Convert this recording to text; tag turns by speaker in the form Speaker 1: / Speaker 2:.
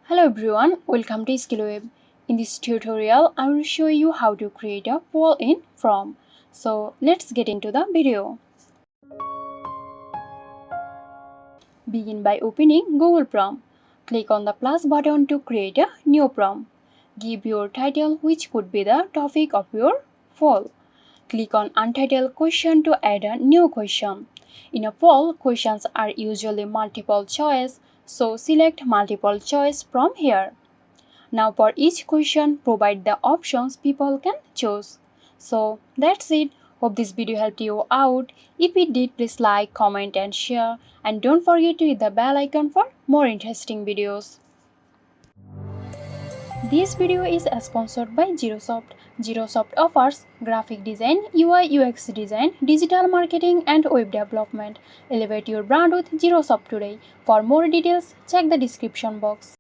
Speaker 1: Hello everyone, welcome to SkillWeb. In this tutorial, I will show you how to create a poll in From. So let's get into the video. Begin by opening Google Chrome. Click on the plus button to create a new prompt. Give your title, which could be the topic of your poll. Click on Untitled Question to add a new question. In a poll, questions are usually multiple choice, so select multiple choice from here. Now for each question, provide the options people can choose. So that's it. Hope this video helped you out. If it did, please like, comment and share. And don't forget to hit the bell icon for more interesting videos. This video is sponsored by Zerosoft. Zerosoft offers graphic design, UI UX design, digital marketing and web development. Elevate your brand with Zerosoft today. For more details, check the description box.